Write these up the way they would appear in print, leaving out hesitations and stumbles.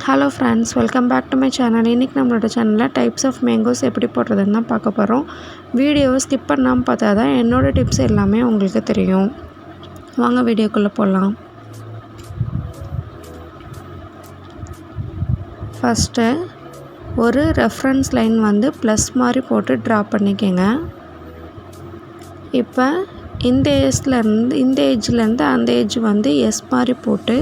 Hello friends, welcome back to my channel. இன்றைக்கி நம்மளோட சேனலில் டைப்ஸ் ஆஃப் மேங்கோஸ் எப்படி போடுறதுன்னு தான் பார்க்க போகிறோம். வீடியோவை ஸ்கிப் பண்ணாமல் பார்த்தா தான் என்னோடய டிப்ஸ் எல்லாமே உங்களுக்கு தெரியும். வாங்க வீடியோக்குள்ளே போகலாம். ஃபஸ்ட்டு ஒரு ரெஃபரன்ஸ் லைன் ப்ளஸ் மாதிரி போட்டு ட்ரா பண்ணிக்கோங்க. இப்போ இந்த ஏஜ்லேருந்து அந்த ஏஜ் எஸ் மாதிரி போட்டு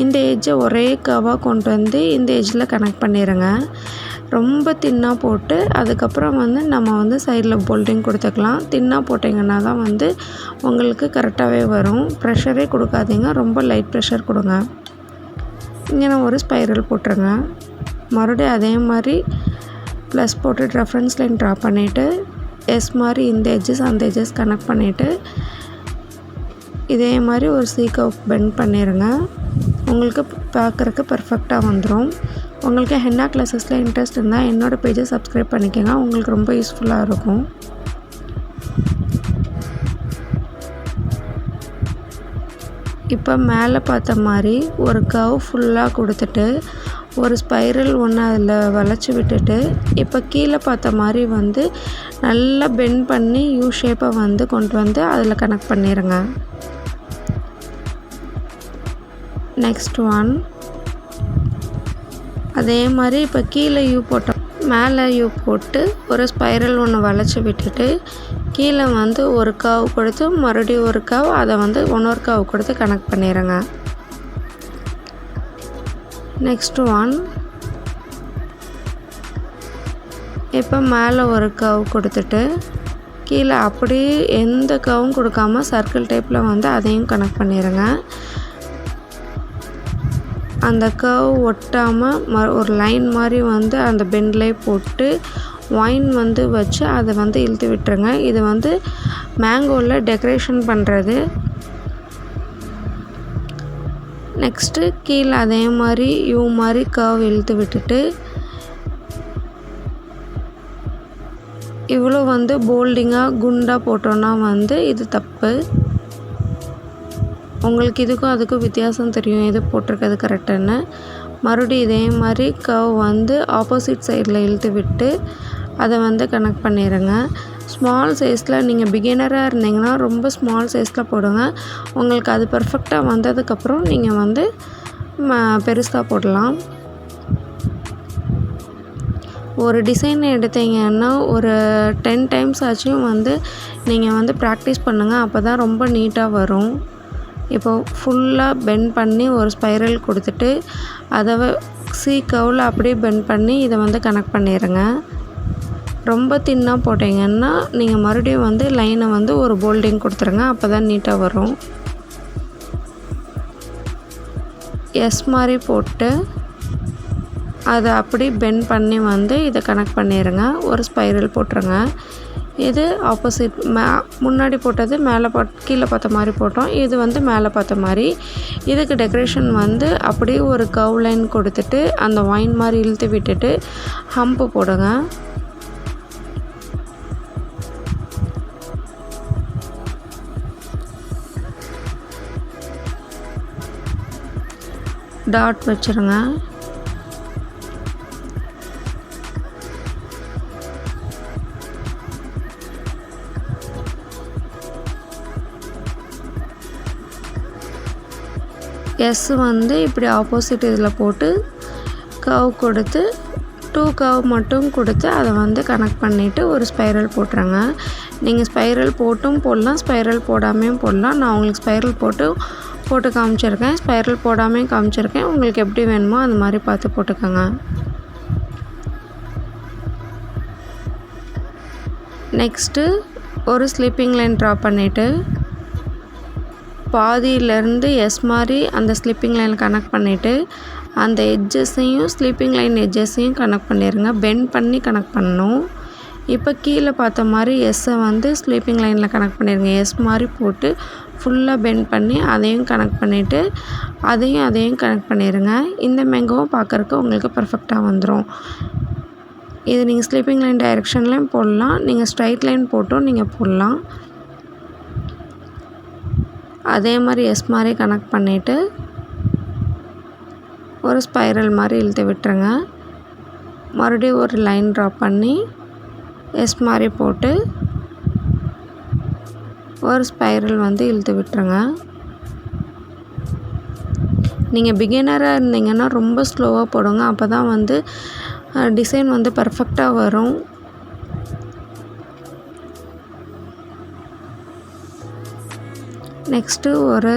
இந்த ஏஜை ஒரே கர்வாக கொண்டு இந்த ஏஜில் கனெக்ட் பண்ணிடுங்க. ரொம்ப தின்னாக போட்டு அதுக்கப்புறம் நம்ம சைடில் போல்டிங் கொடுத்துக்கலாம். தின்னாக போட்டிங்கன்னா தான் உங்களுக்கு கரெக்டாகவே வரும். ப்ரெஷரே கொடுக்காதீங்க, ரொம்ப லைட் ப்ரெஷர் கொடுங்க. இங்கே நான் ஒரு ஸ்பைரல் போட்டுருங்க. மறுபடியும் அதே மாதிரி ப்ளஸ் போட்டு ரெஃபரன்ஸ் லைன் ட்ரா பண்ணிவிட்டு எஸ் மாதிரி இந்த எட்ஜஸ் அந்த எட்ஜஸ் கனெக்ட் பண்ணிவிட்டு இதே மாதிரி ஒரு சீக்கை பெண்ட் பண்ணிடுங்க. உங்களுக்கு பார்க்குறக்கு பர்ஃபெக்டாக வந்துடும். உங்களுக்கு ஹென்னா கிளாஸஸில் இன்ட்ரெஸ்ட் இருந்தால் என்னோடய பேஜை சப்ஸ்கிரைப் பண்ணிக்கோங்க. உங்களுக்கு ரொம்ப யூஸ்ஃபுல்லாக இருக்கும். இப்போ மேலே பார்த்த மாதிரி ஒரு கர்வ் ஃபுல்லாக கொடுத்துட்டு ஒரு ஸ்பைரல் ஒன்று அதில் வளைச்சி விட்டுட்டு இப்போ கீழே பார்த்த மாதிரி நல்லா பெண்ட் பண்ணி யூ ஷேப்பை கொண்டு அதில் கனெக்ட் பண்ணிடுங்க. நெக்ஸ்ட் ஒன் அதே மாதிரி இப்போ கீழே யூ போட்டோம், மேலே யூ போட்டு ஒரு ஸ்பைரல் ஒன்று வளைச்சி விட்டுட்டு கீழே ஒரு கர்வ் கொடுத்து மறுபடியும் ஒரு கர்வ் அதை இன்னொரு கர்வ் கொடுத்து கனெக்ட் பண்ணிடுங்க. நெக்ஸ்ட் ஒன் இப்போ மேலே ஒரு கர்வ் கொடுத்துட்டு கீழே அப்படியே எந்த கர்வும் கொடுக்காம சர்க்கிள் டைப்பில் அதையும் கனெக்ட் பண்ணிடுங்க. அந்த கர்வ் ஒட்டாமல் ஒரு லைன் மாதிரி அந்த பெண்ட்லேயே போட்டு ஒயின் வச்சு அதை இழுத்து விட்டுருங்க. இது மேங்கோவில் டெக்கரேஷன் பண்ணுறது. நெக்ஸ்ட்டு கீழே அதே மாதிரி யூ மாதிரி கர்வ் இழுத்து விட்டுட்டு இவ்வளோ போல்டிங்காக குண்டாக போட்டோன்னா இது தப்பு. உங்களுக்கு இதுக்கும் அதுக்கும் வித்தியாசம் தெரியும், எது போட்டிருக்கிறது கரெக்டுன்னு. மறுபடியும் இதே மாதிரி கர்வ் ஆப்போசிட் சைடில் இழுத்து விட்டு அதை கனெக்ட் பண்ணிடுங்க. ஸ்மால் சைஸில் நீங்கள் பிகினராக இருந்தீங்கன்னா ரொம்ப ஸ்மால் சைஸில் போடுங்க. உங்களுக்கு அது பர்ஃபெக்டாக வந்ததுக்கப்புறம் நீங்கள் பெருசாக போடலாம். ஒரு டிசைன் எடுத்தீங்கன்னா ஒரு 10 டைம்ஸ் ஆச்சும் நீங்கள் ப்ராக்டிஸ் பண்ணுங்கள். அப்போ தான் ரொம்ப நீட்டாக வரும். இப்போது ஃபுல்லாக பெண்ட் பண்ணி ஒரு ஸ்பைரல் கொடுத்துட்டு அதை சி கர்வில் அப்படியே பெண்ட் பண்ணி இதை கனெக்ட் பண்ணிடுங்க. ரொம்ப தின்னாக போட்டிங்கன்னா நீங்கள் மறுபடியும் லைனை ஒரு போல்டிங் கொடுத்துருங்க. அப்போ தான் நீட்டாக வரும். எஸ் மாதிரி போட்டு அதை அப்படி பெண்ட் பண்ணி இதை கனெக்ட் பண்ணிடுங்க. ஒரு ஸ்பைரல் போட்டுருங்க. இது ஆப்போசிட் முன்னாடி போட்டது மேலே கீழே பார்த்த மாதிரி போட்டோம். இது மேலே பார்த்த மாதிரி. இதுக்கு டெக்கரேஷன் அப்படியே ஒரு கர்வ் லைன் கொடுத்துட்டு அந்த ஒயின் மாதிரி இழுத்து விட்டுட்டு ஹம்பு போடுங்க. டாட் வச்சுருங்க. எஸ் இப்படி ஆப்போசிட் இதில் போட்டு கர்வ் கொடுத்து 2 கர்வ் மட்டும் கொடுத்து அதை கனெக்ட் பண்ணிவிட்டு ஒரு ஸ்பைரல் போட்டுருங்க. நீங்கள் ஸ்பைரல் போட்டும் போடலாம், ஸ்பைரல் போடாமையும் போடலாம். நான் உங்களுக்கு ஸ்பைரல் போட்டு காமிச்சிருக்கேன், ஸ்பைரல் போடாமையும் காமிச்சிருக்கேன். உங்களுக்கு எப்படி வேணுமோ அந்த மாதிரி பார்த்து போட்டுக்கோங்க. நெக்ஸ்ட்டு ஒரு ஸ்லீப்பிங் லைன் ட்ரா பண்ணிவிட்டு பாதியிலேருந்து எஸ் மாதிரி அந்த ஸ்லிப்பிங் லைன் கனெக்ட் பண்ணிவிட்டு அந்த எட்ஜஸையும் ஸ்லீப்பிங் லைன் எட்ஜஸையும் கனெக்ட் பண்ணிடுங்க. பெண்ட் பண்ணி கனெக்ட் பண்ணணும். இப்போ கீழே பார்த்த மாதிரி எஸ்ஸை ஸ்லீப்பிங் லைனில் கனெக்ட் பண்ணிடுங்க. எஸ் மாதிரி போட்டு ஃபுல்லாக பெண்ட் பண்ணி அதையும் கனெக்ட் பண்ணிவிட்டு அதையும் கனெக்ட் பண்ணிடுங்க. இந்த மேங்கோவும் பார்க்குறக்கு உங்களுக்கு பர்ஃபெக்டாக வந்துடும். இது நீங்கள் ஸ்லீப்பிங் லைன் டைரெக்ஷன்லேயும் போடலாம், நீங்கள் ஸ்ட்ரைட் லைன் போட்டும் நீங்கள் போடலாம். அதே மாதிரி எஸ் மாதிரி கனெக்ட் பண்ணிவிட்டு ஒரு ஸ்பைரல் மாதிரி இழுத்து விட்டுருங்க. மறுபடியும் ஒரு லைன் ட்ரா பண்ணி எஸ் மாதிரி போட்டு ஒரு ஸ்பைரல் வந்து இழுத்து விட்டுருங்க. நீங்கள் பிகினராக இருந்தீங்கன்னா ரொம்ப ஸ்லோவாக போடுங்க. அப்போ தான் வந்து டிசைன் வந்து பர்ஃபெக்டாக வரும். நெக்ஸ்ட்டு ஒரு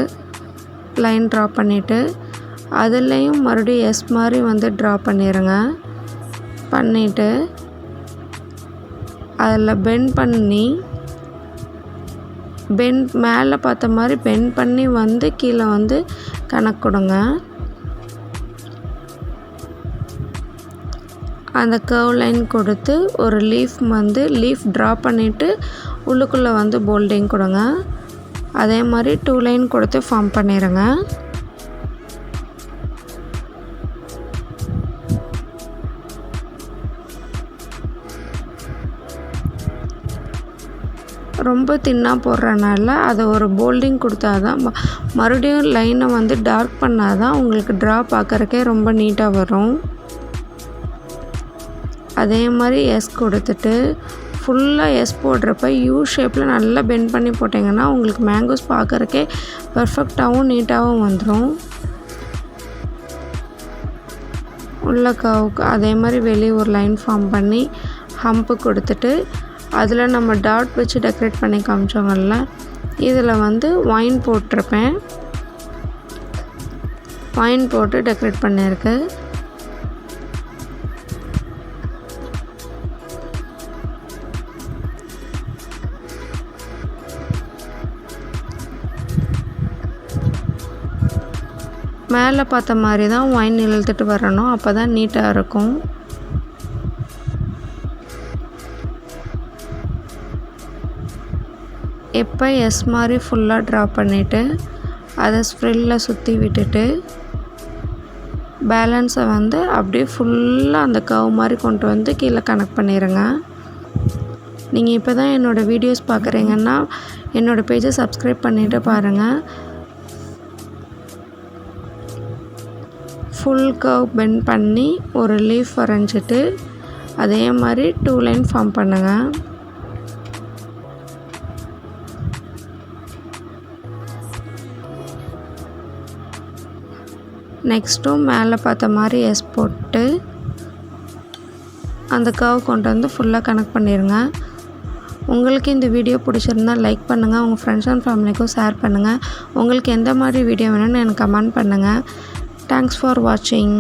லைன் ட்ரா பண்ணிவிட்டு அதுலேயும் மறுபடியும் எஸ் மாதிரி வந்து ட்ரா பண்ணிடுங்க. பண்ணிவிட்டு அதில் பெண்ட் மேலே பார்த்த மாதிரி பெண்ட் பண்ணி வந்து கீழே வந்து கணக்கு கொடுங்க. அந்த கர்வ் லைன் கொடுத்து ஒரு லீஃப் ட்ரா பண்ணிவிட்டு உள்ளுக்குள்ளே வந்து போல்டிங் கொடுங்க. அதே மாதிரி 2 லைன் கொடுத்து ஃபார்ம் பண்ணிடுங்க. ரொம்ப தின்னாக போடுறனால அதை ஒரு போல்டிங் கொடுத்தா தான் மறுபடியும் லைனை வந்து டார்க் பண்ணால் தான் உங்களுக்கு ட்ரா பார்க்குறக்கே ரொம்ப நீட்டாக வரும். அதே மாதிரி எஸ் கொடுத்துட்டு ஃபுல்லாக எஸ் போடுறப்ப யூ ஷேப்பில் நல்லா பெண்ட் பண்ணி போட்டிங்கன்னா உங்களுக்கு மேங்கோஸ் பார்க்குறக்கே பர்ஃபெக்டாகவும் நீட்டாகவும் வந்துடும். உள்ள கவுக்கு அதே மாதிரி வெளியே ஒரு லைன் ஃபார்ம் பண்ணி ஹம்ப்பு கொடுத்துட்டு அதில் நம்ம டாட் வச்சு டெக்கரேட் பண்ணி காமிச்சோங்கல்ல, இதில் வந்து ஒயின் போட்டிருப்பேன். ஒயின் போட்டு டெக்கரேட் பண்ணியிருக்கு. மேலே பார்த்த மாதிரி தான் ஒயின் இழுத்துட்டு வரணும். அப்போ தான் நீட்டாக இருக்கும். இப்போ எஸ் மாதிரி ஃபுல்லாக ட்ரா பண்ணிவிட்டு அதை ஸ்ப்ரில்லில் சுற்றி விட்டுட்டு பேலன்ஸை வந்து அப்படியே ஃபுல்லாக அந்த கர்வ் மாதிரி கொண்டு வந்து கீழே கனெக்ட் பண்ணிடுங்க. நீங்கள் இப்போ தான் என்னோடய வீடியோஸ் பார்க்குறீங்கன்னா என்னோடய பேஜை சப்ஸ்கிரைப் பண்ணிவிட்டு பாருங்கள். ஃபுல் கர்வ் பெண்ட் பண்ணி ஒரு லீஃப் வரைஞ்சிட்டு அதே மாதிரி 2 லைன் ஃபார்ம் பண்ணுங்கள். நெக்ஸ்ட்டும் மேலே பார்த்த மாதிரி எஸ் போட்டு அந்த கர்வ் கொண்டு வந்து ஃபுல்லாக கனெக்ட் பண்ணிடுங்க. உங்களுக்கு இந்த வீடியோ பிடிச்சிருந்தால் லைக் பண்ணுங்கள். உங்கள் ஃப்ரெண்ட்ஸ் அண்ட் ஃபேமிலிக்கும் ஷேர் பண்ணுங்கள். உங்களுக்கு எந்த மாதிரி வீடியோ வேணும்னு எனக்கு கமெண்ட் பண்ணுங்கள். Thanks for watching.